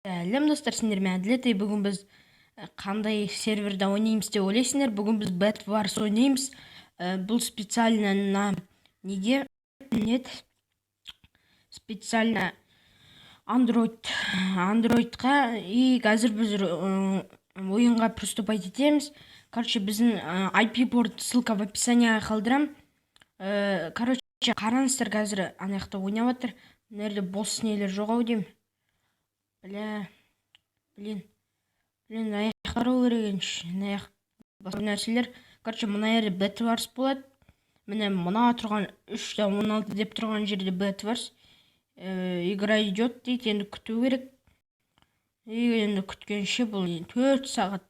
Сәлем достар, сендермен әділет. Бүгін біз қандай серверда ойнаймыз деп ойлайсыңдар. Бүгін біз Bed Wars ойнаймыз. Бұл специально неге нет? Специально андроидқа и қазір біз ойынға приступать етеміз. Короче, біздің IP порт ссылка в описанияға қалдырам. Короче, қараңыздар, қазір ана жақта ойнап жатыр. Мына жерде босс нелер жоқ ау деймін. Блин, аяқ қарау керек аяқ басқа нәрселер. Короче, мына жерде Bed Wars болады. Міне мына тұрған 3.16 деп тұрған жерде Bed Wars. Игра идет дейді, енді күту керек. Енді күткенше бұл 4 сағат.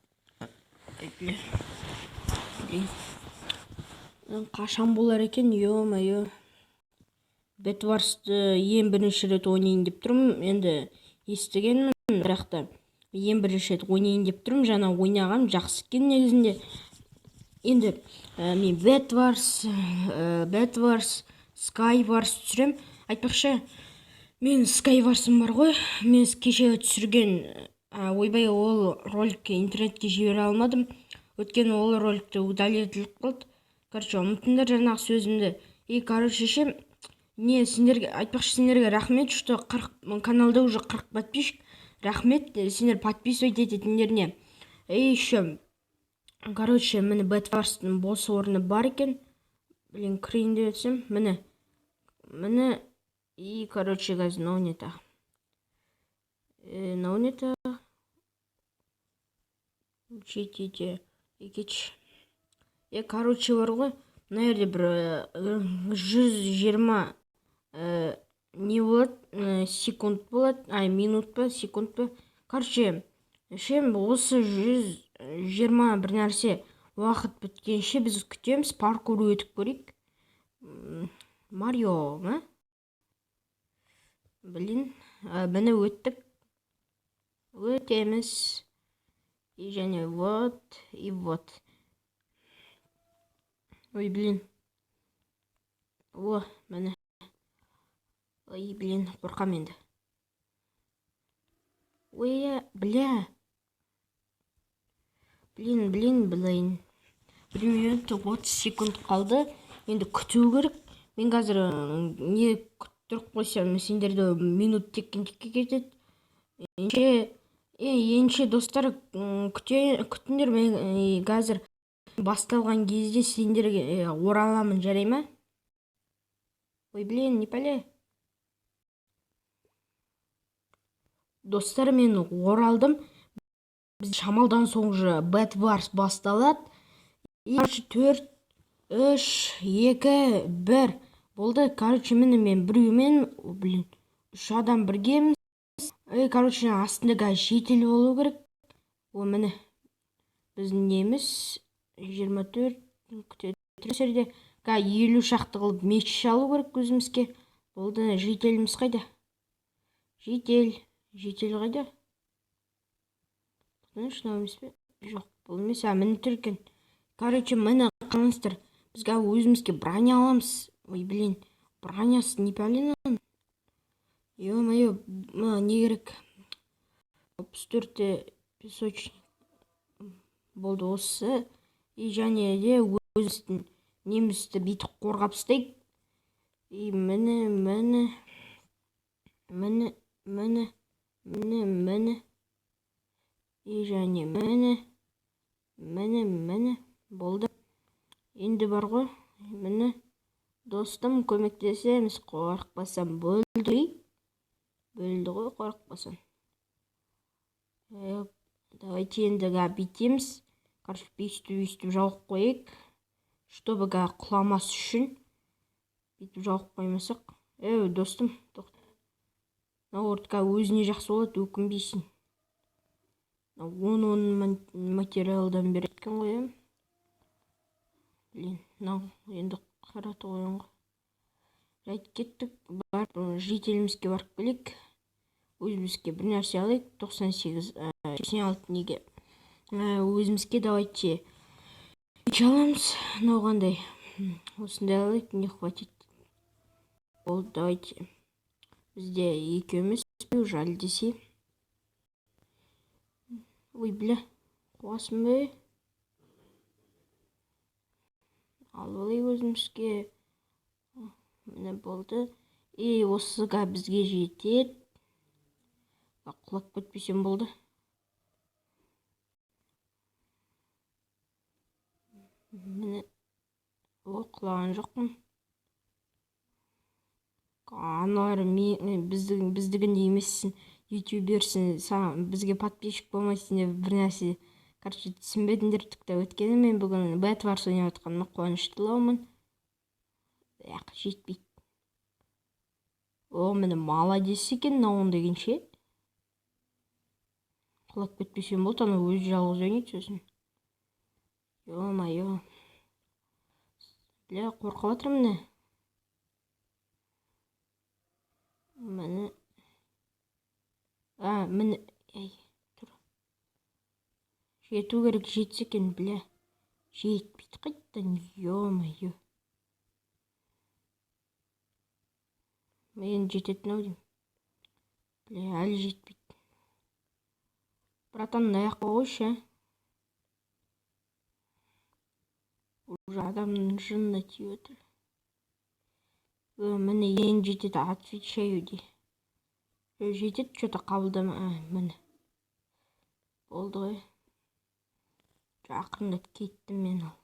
Қашан болар екен, ё-моё. Bed Wars'ты ең бірінші рет ойнайын деп тұрмын. Енді естігенмін, бірақ та ең бірінші рет ойнайын деп тұрмын. Жаңа ойнағам, жақсы екен негізінде. Енді мен Bed Wars, Sky Wars түсірем. Айтпақшы, мен Sky Wars'ым бар ғой. Мен кеше түсірген, ойбай, ол роликті интернетке жібере алмадым. Өткен ол роликті удалить етіліп қалды. Короче, ұмытыңдар жаңағы сөзімді. Короче, сендерге айтпақшы, сендерге рахмет, что каналда уже 40 подписчик. Рахмет, сендер подписывать ететіндеріне. Еще, короче, міне Bed Wars'тың босс орны бар екен. Блин, кірейін деп етсем, міне. И, короче, қазір наунета. Учетите. Короче, бар ғой. Мына жерде бір 120 не болады, секунд болады, минут па, секунд па. Короче, осы 120 бір нәрсе уақыт біткенше біз күтеміз, паркур өтіп көрейік. Марио, ма? Блин, міне өттік. Өтеміз. И және вот, и вот. Ой, блин. О, міне. Ой, блин, қорқам енді. Ой, бля. Блин. 1 минут 30 секунд қалды. Енді күту керек. Мен қазір не күттіріп қойсам, сендерді минут текке кетеді. Енше достар, күтіңдер. Мен қазір басталған кезде сендерге ораламын, жарай ма? Ой, блин, не пәле. Достар, мен оралдым. Біз шамалдан соң же Bed Wars басталады. 4, 3, 2, 1 болды. Короче, мен біреумен, 3 адам біргеміз. Короче, астында жетел болу керек. Міне, біздің неміз 24 күтеді. 50 шақты қылып меч алу керек өзімізге. Болды, жетеліміз қайда? Жетел қайда? Жоқ, бұл емес, міне түркен. Короче, міне қаңыздар. Бізге өзімізге броня аламыз. Ой, блин, бронясы не пәлен. Ё-моё, не керек? 34 песочник болды осы. И және де өзіміздің немізді бүйтіп қорғап ұстайық. И міне. И және міне. Болды. Енді бар ғой. Міне. Достым, көмектесеміз. Қорықпасам бөлді ғой, қорықпасам. Давайте енді бүйтеміз. Короче, бүйтіп жауып қойық. Чтобы құламас үшін. Бүйтіп жауып қоймасақ. Достым, тоқта. Ортқа өзіне жақсы болады, өкінбейсің. 10 материалдан береткен қоям. Блин, енді қараты қойын ғой. Жайт кеттік. Жетелімізге барып келік. Өзімізге бір нәрсе алайық. 96 неге. Өзімізге давайте аламыз. Қандай. Осындай алайық, не хватит. Болды, давайте. Бізде екеуміз жаль десе. Ой, бля, қуасың бе? Алып алайық өзімізге. Міне болды. Осыға бізге жетеді. Құлап кетпесем болды. Міне, құлаған жоқпын. Аналар біздігінде емессің, ютуберсің, бізге подписчик болмайсың деп бір нәрсе. Короче, түсінбедіңдер тіпті. Өткені мен бүгін Бэтварс ойнап жатқаныма қуаныштылаумын. Жетпейді. Міне молодец екен, науын дегенше. Құлап кетпесем болды, ана өзі жалғыз ойнайды сосын. Ё-моё. Бля, қорқып жатырмын міне. Міне. Міне. Тұр. Жету керек, жетсе екен, бля. Жетпейді қайттан, ё-моё. Мен жететін-ау деймін. Бля, әлі жетпейді. Братан, аяққа қойшы. Уже адамның жынына тиіп отыр. Міне ең жетеді, отвечаю де. Жетеді, что-то қабылдама. Міне. Болды ғой. Жақындап кеттім мен ал.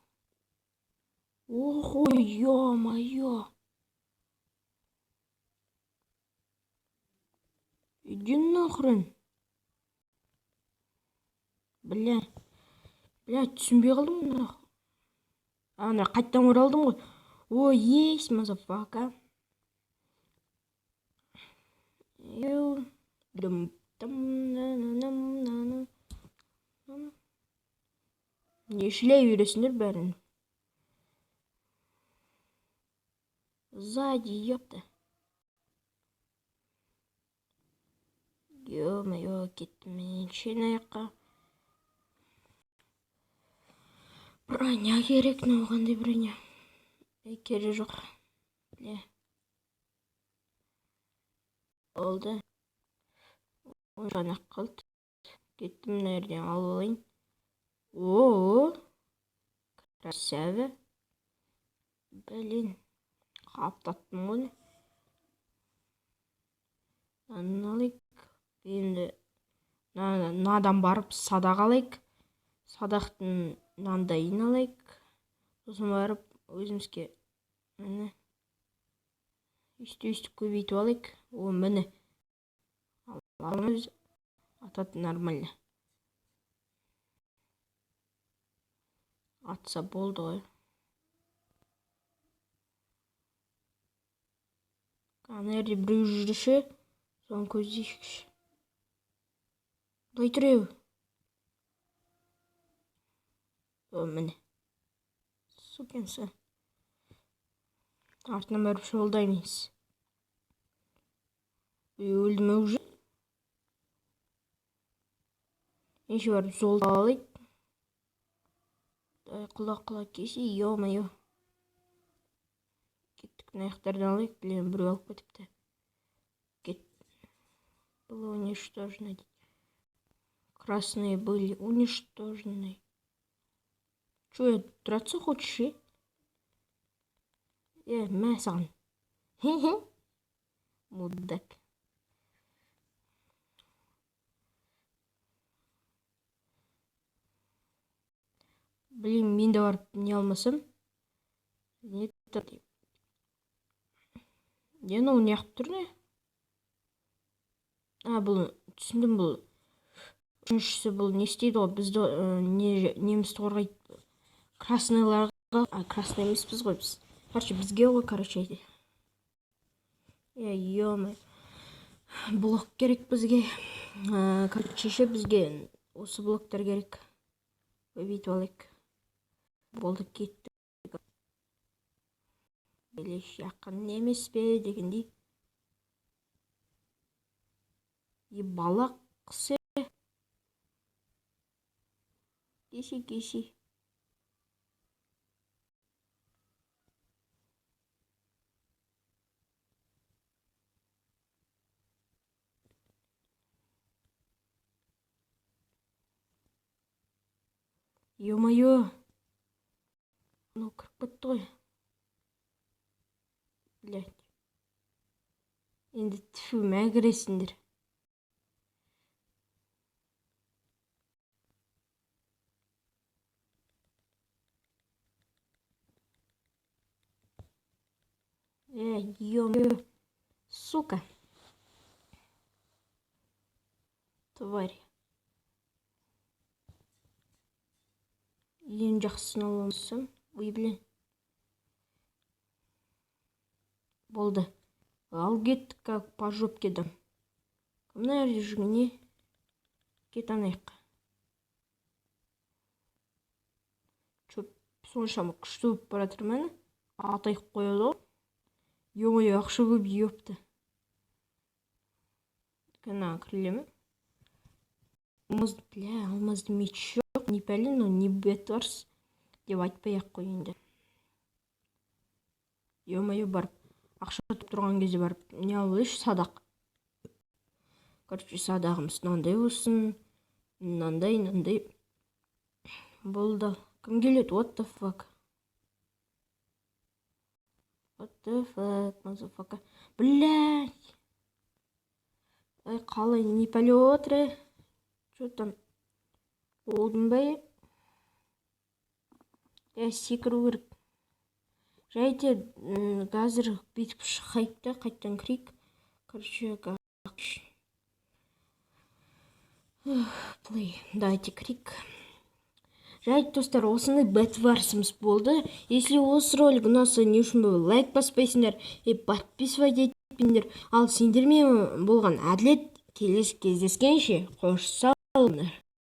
Ой, ё-моё. Иди нахрен. Бля, түсінбей қалдым. Ана қайттан оралдым ғой. Ой, есть, мазафака. Не шілей үйресіңдер бәрін. Сзади, ёпта. Ё-моё, кеттім мен шен аяққа. Броня керек, но қандай броня. Керегі жоқ. Бля. Болды. Ғана қалды. Кеттім нәрден алып алайын. О, красава. Блин, қаптаттым ғой. Алайық. Енді надан барып садақ алайық. Садақтың нандайын алайық. Сосын барып өзімізге үсті көбейтіп алайық. Міне. Аламыз. Ататы нормально. Атса болды ғой. Ана жерде біреу жүрші. Соны көздейікші. Былай тұреу. Міне. Сукенсі. Артынан бәріп шолдаймыз. Өлді ме уже? Еші барып жолды алайық. Құлақ кесі, ё-моё. Кеттік аяқтардан алайық. Білем, біреу алып кетіпті. Кет. Было уничтожено. Красные были уничтожены. Чё, я драться хочешь? Мә саған. Мудак. Блин, мен де барып не алмасам. Не тұрды? Ол не қып тұр не? Бұл түсіндім, бұл үшіншісі бұл не істейді ғой, бізді немісті қорғайды. Красныйларға, красный емеспіз ғой біз. Короче, бізге ғой, короче. Ё-моё. Блок керек бізге. Короче, бізге осы блоктар керек. Көбейтіп алайық. Болды, кетті. Белеш жақын емес пе дегендей. Балақ қысы. Кеші. Ё-моё. Ну, кіріп кетті ғой. Блядь. Енді тфу, мәгіресіңдер. Ё-моё. Сука. Тварь. Ең жақсысын аламысың. Ой, блин. Болды. Ал кеттік, как по жопке дам. Мына жерде жүрген не? Кет анайық. Чөп соншама күшті болып бара жатыр мені. Атайық қояды ғой. Ё-моё, ақша көп епті. Кана кірілемін. Алмазды меч жоқ. Не пәлен, но не бетварс деп айтпай-ақ қойынды. Ё-моё, барып. Ақша тұрған кезде барып. Не алып садақ. Короче, садағымыз мынандай болсын. Мынандай. Болды. Кім келеді? What the fuck? What the fuck, motherfucker? Блядь. Ай, қалай, не пәле отыр? Что там? Болдың ба? Секіру керек. Жайте, қазір бетіп шығайықта, қайттан кірейік. Короче, плей. Давайте крик. Жайте, достар, осындай бэтварсымыз болды. Если осы ролик ұнаса, не үшін бұл лайк баспайсыңдар, подписывайтесь етпеңдер. Ал сендермен болған әділет келесі кездескенше қош сау болыңдар.